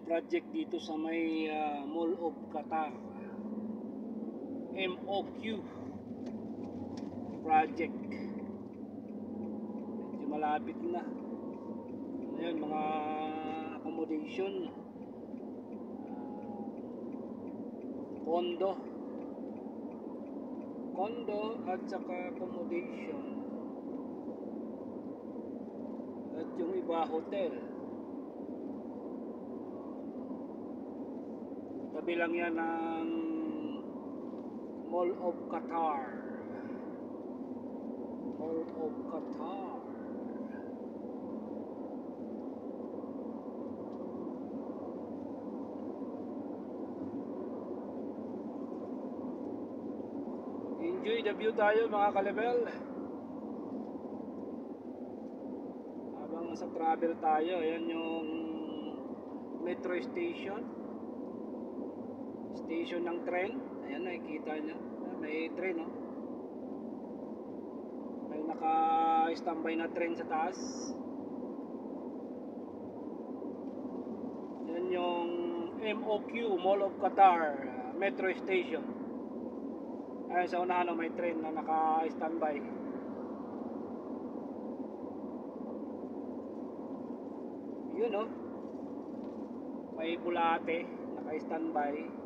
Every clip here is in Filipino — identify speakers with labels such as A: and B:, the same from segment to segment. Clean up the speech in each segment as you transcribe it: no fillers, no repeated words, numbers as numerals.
A: yung project dito sa may Mall of Qatar, MOQ project. Medyo malapit na. Ayan, mga accommodation, condo at saka accommodation, at yung iba hotel. Tabi lang yan ng Mall of Qatar. Mall of Qatar. Enjoy the view tayo mga kalebel. Habang sa travel tayo, ayan yung metro station. Station ng tren. Ayan, nakikita nyo. May tren, no? May naka-standby na tren sa taas. Ayan yung MOQ, Mall of Qatar metro station. Ayan sa unahan, may tren na naka-standby. Yun, no? May bulate naka-standby.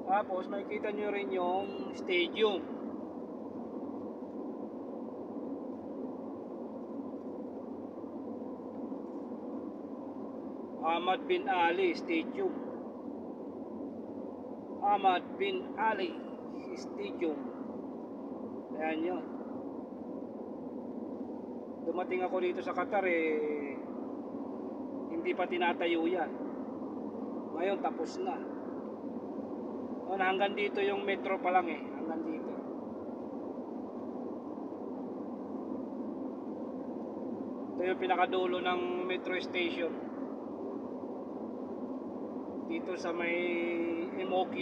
A: Tapos makikita nyo rin yung stadium. Ahmad bin Ali Stadium. Ahmad bin Ali Stadium. Ayan yun. Dumating ako dito sa Qatar hindi pa tinatayo yan. Ngayon tapos na. Hanggang dito yung metro pa lang hanggang dito. Ito yung pinakadulo ng metro station dito sa may MOQ,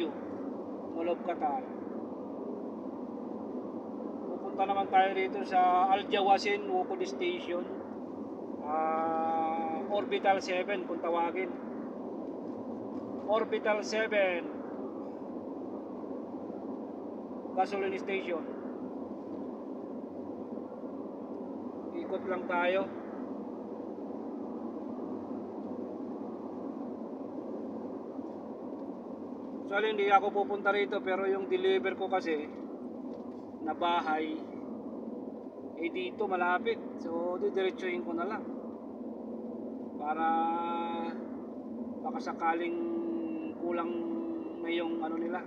A: Mall of Qatar. Pupunta naman tayo dito sa Al Jawasin Wukod Station, Orbital 7 kung tawagin. Orbital 7 gasoline station. Ikot lang tayo. Actually hindi ako pupunta rito, pero yung deliver ko kasi na bahay dito malapit, so didiretsuhin ko na lang para baka sakaling kulang na yung ano nila,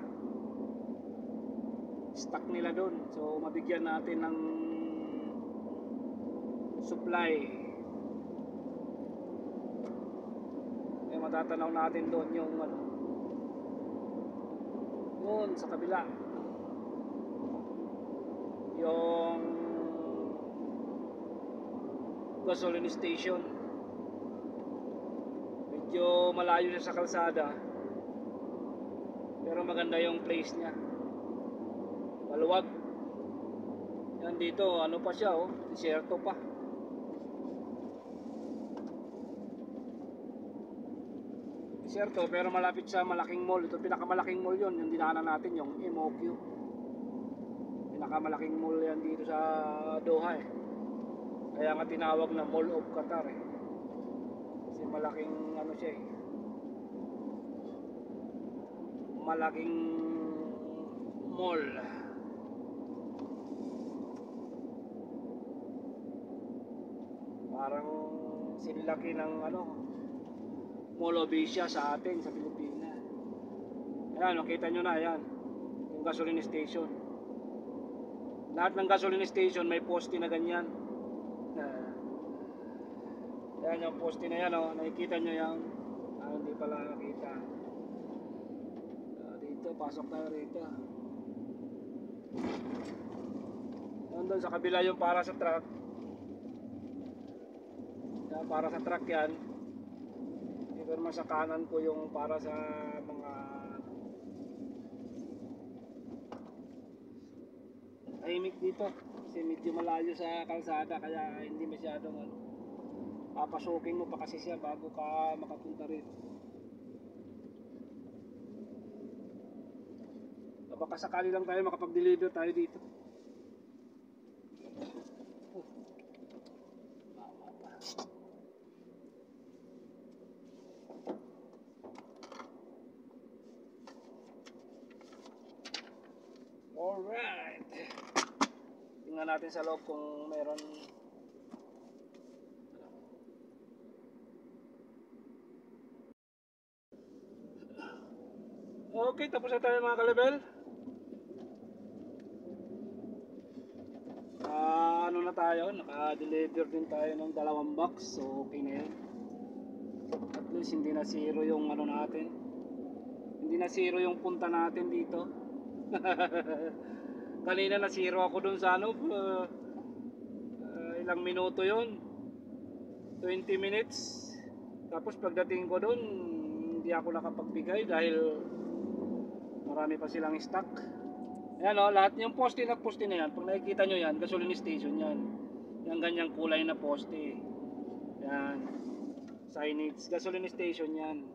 A: stock nila doon, so mabigyan natin ng supply. Matatanaw natin doon yung ano, doon sa kabila, yung gasoline station. Medyo malayo siya sa kalsada, pero maganda yung place niya, maluwag. Yan dito, ano pa siya, desierto pa. Desierto, pero malapit sa malaking mall. Ito pinakamalaking mall yon, yung dinaanan natin, yung MOQ. Pinakamalaking mall yan dito sa Doha Kaya nga tinawag na Mall of Qatar kasi malaking ano siya malaking mall. Parang sinlaki ng ano, Mall of Asia sa atin sa Pilipinas. Ayan, nakita nyo na, ayan yung gasoline station. Lahat ng gasoline station may poste na ganyan. Ayan yung poste na yan, nakikita nyo yan. Hindi pala nakita. Dito, pasok tayo rito. Doon sa kabila yung para sa truck. Yan, para sa truck yan. Dito naman sa kanan ko yung para sa mga tahimik dito kasi medyo malayo sa kalsada, kaya hindi masyadong papasukin mo pa kasi siya bago ka makapunta rito. Baka sakali lang tayo makapag-deliver tayo dito. Alright. Tingnan natin sa loob kung meron. Okay, tapos na tayo mga kalebel. Ano na tayo, naka-deliver din tayo ng 2 box, so okay na yun. At least hindi na zero yung ano natin, hindi na zero yung punta natin dito. Kanina na zero ako dun sa ano, ilang minuto yun, 20 minutes. Tapos pagdating ko dun, hindi ako nakapagbigay dahil marami pa silang stock. Ayan o, lahat yung poste na yan, pag nakikita nyo yan, gasoline station yan. Yung ganyang kulay na poste. Yan, signage, gasoline station yan.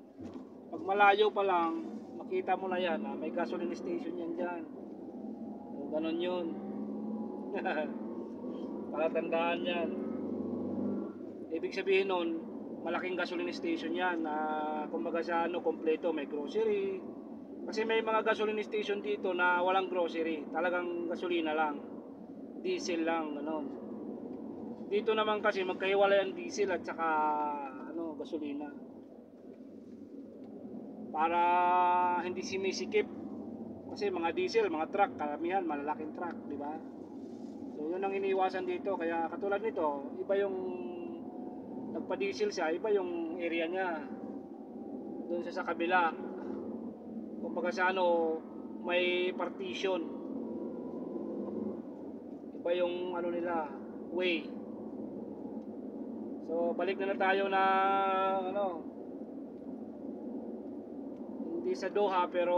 A: Pag malayo pa lang, makita mo na yan, may gasoline station yan dyan. So, ganun yun. Palatandaan yan. Ibig sabihin nun, malaking gasoline station yan. Kumbaga sa ano, kompleto, may grocery. Kasi may mga gasoline station dito na walang grocery, talagang gasolina lang, diesel lang, gano'n. Dito naman kasi magkahiwalay ang diesel at saka ano, gasolina. Para hindi simisikip. Kasi mga diesel, mga truck, karamihan malalaking truck, di ba? So yun ang iniiwasan dito. Kaya katulad nito, iba yung nagpa-diesel siya, iba yung area niya. Doon sa kabila. Kumbaga sa ano, may partition. Iba yung ano nila, way. So balik na tayo na ano, hindi sa Doha pero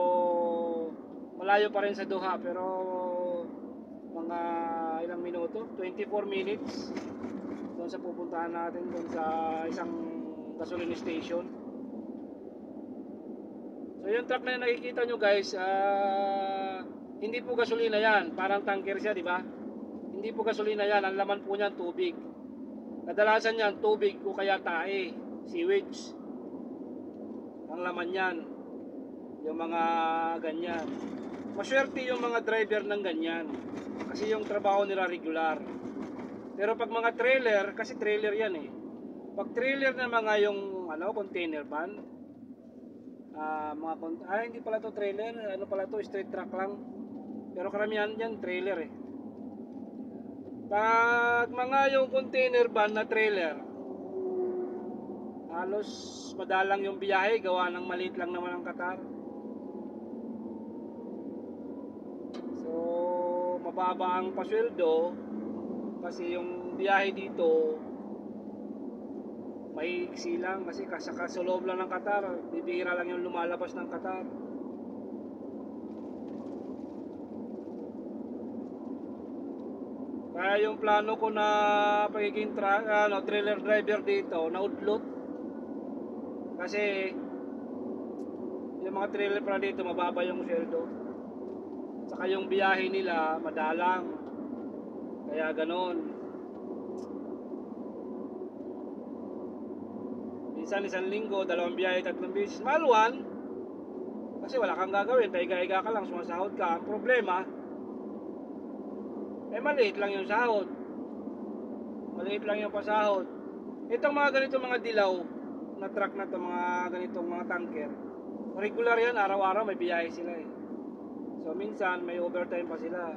A: malayo pa rin sa Doha, pero mga ilang minuto, 24 minutes doon sa pupuntahan natin, doon sa isang gasoline station. So yung truck na yung nakikita nyo guys, hindi po gasolina yan, parang tanker siya, di ba? Hindi po gasolina yan, ang laman po niyan tubig. Kadalasan yan tubig o kaya tae, sewage. Ang laman yan, yung mga ganyan. Maswerte yung mga driver ng ganyan, kasi yung trabaho nila regular. Pero pag mga trailer, kasi trailer yan eh. Pag trailer na mga yung ano, container van, hindi pala to trailer, ano pala to, straight truck lang. Pero karamihan yan trailer eh. Pag mga yung container van na trailer, halos madalang yung biyahe, gawa ng maliit lang naman ang Qatar. So mababa ang pasweldo kasi yung biyahe dito may iksi lang, kasi sa loob lang ng Qatar, bibihira lang yung lumalabas ng Qatar. Kaya yung plano ko na pagiging trailer driver dito, naudlot. Kasi yung mga trailer pa dito, mababa yung sweldo. Saka yung biyahe nila, madalang. Kaya ganon. Minsan isang linggo, 2 biyahe, 3 beses. Maluwan, kasi wala kang gagawin, pahiga-higa ka lang, sumasahod ka. Ang problema, maliit lang yung sahod. Maliit lang yung pasahod. Itong mga ganitong mga dilaw na truck na to, mga ganitong mga tanker, regular yan, araw-araw may biyahe sila eh. So minsan may overtime pa sila.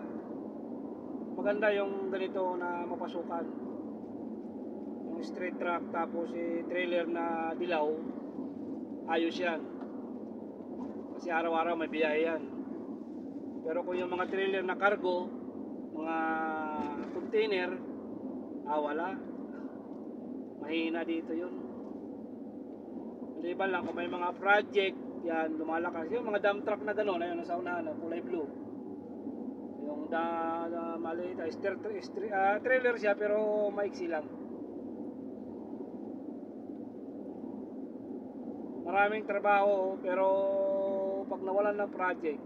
A: Maganda yung ganito na mapasukan. Straight truck tapos trailer na dilaw, ayos yan kasi araw-araw may biyahe yan. Pero kung yung mga trailer na cargo, mga container, wala, mahina dito yun. Maliban lang kung may mga project yan, lumalakas yung mga dump truck na gano'n, ayun nasa unahan, kulay blue, yung maliit, trailer siya pero maiksi lang. maraming trabaho, pero pag nawalan ng project,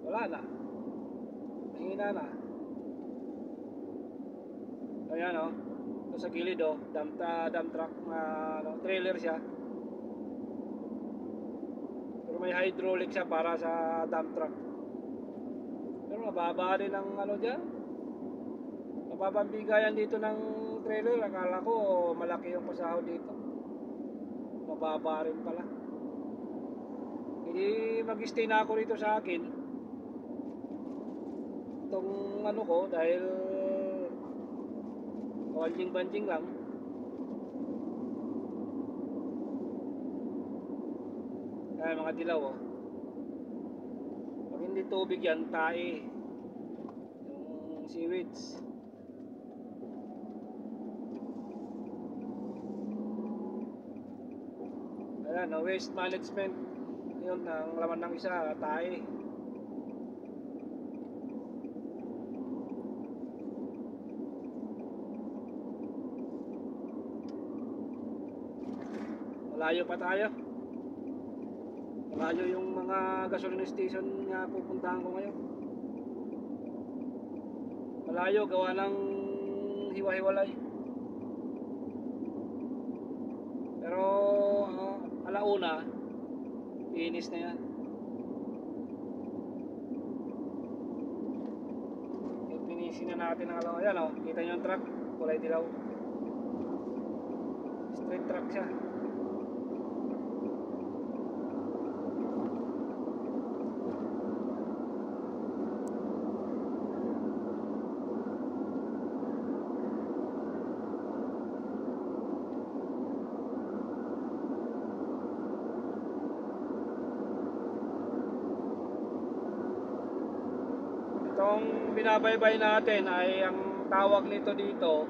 A: wala na, mahina na. Ayan o, ito sa gilid o, dump truck na trailer siya, pero may hydraulic siya para sa dump truck. Pero mababa din ang ano dyan, mababang bigayan dito ng trailer. Akala ko malaki yung pasahod dito, mababa rin pala. Hindi mag-stay na ako rito sa akin itong ano ko, dahil kawaljing-banjing lang. Ayan mga dilaw oh. Pag hindi tubig yan, tae yung seaweeds. Ayan, no, waste management. Yun, ang laman ng isa, tae. Malayo pa tayo. Malayo yung mga gasoline station na pupuntahan ko ngayon. Malayo, gawa ng hiwa-hiwalay. Pero alauna, finish na yan. Finisin na natin ang alauna. Ayan o, kita nyo yung truck, kulay dilaw. Street truck siya. Itong binabaybay natin ay ang tawag nito dito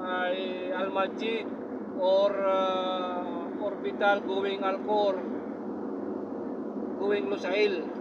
A: ay Al-Majid or Orbital going Alcor going Lusail.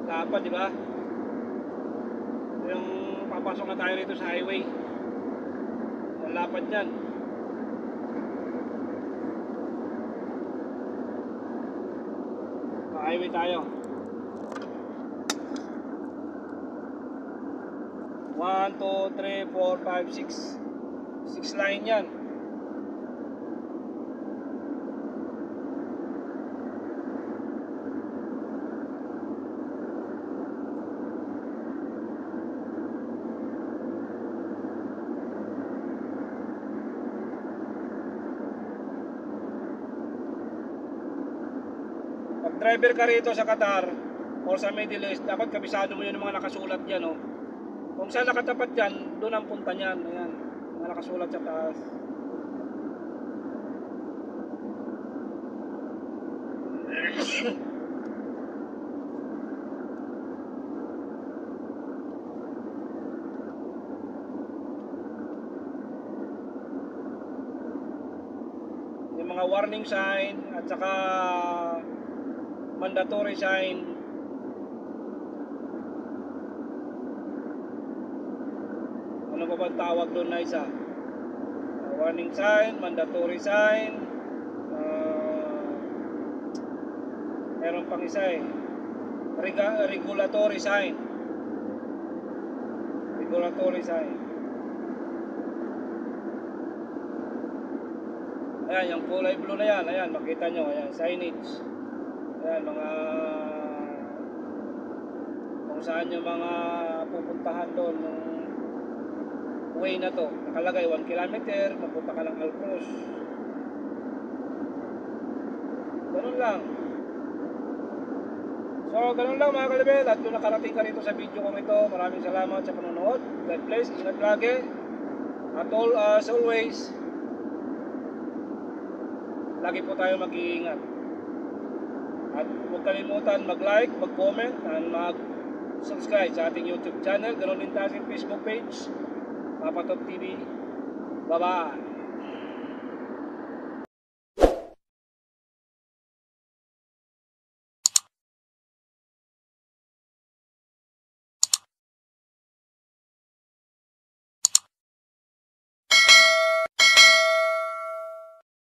A: Dapat, di ba? Yung papasok na tayo rito sa highway. Ang lapad yan. Sa highway tayo. 1, 2, 3, 4, 5, 6. 6 line yan. Pag driver ka rito sa Qatar or sa Middle East, dapat kabisado mo yun ng mga nakasulat dyan, oh. Kung saan nakatapat dyan, doon ang punta niyan. Ayan, mga nakasulat sa taas. Yung mga warning sign at saka mandatory sign. Ano pa ba tawag doon na isa? Warning sign, mandatory sign, meron pang isa eh, regulatory sign. Regulatory sign. Ayan, yung kulay blue na yan, ayan, makita nyo, ayan, signage. Ayan, mga kung saan yung mga pupuntahan doon ng way na to. Nakalagay 1 kilometer, mapunta ka ng Alcruz. Ganun lang. So So, ganun lang mga kalibel. At kung nakarating ka rito sa video kong ito, maraming salamat sa panonood. God bless. Ingat lagi. At as always, lagi po tayo mag-iingat. At huwag kalimutan mag-like, mag-comment, and mag-subscribe sa ating YouTube channel. Ganoon din tayo sa Facebook page, Papa Top TV. Bye-bye!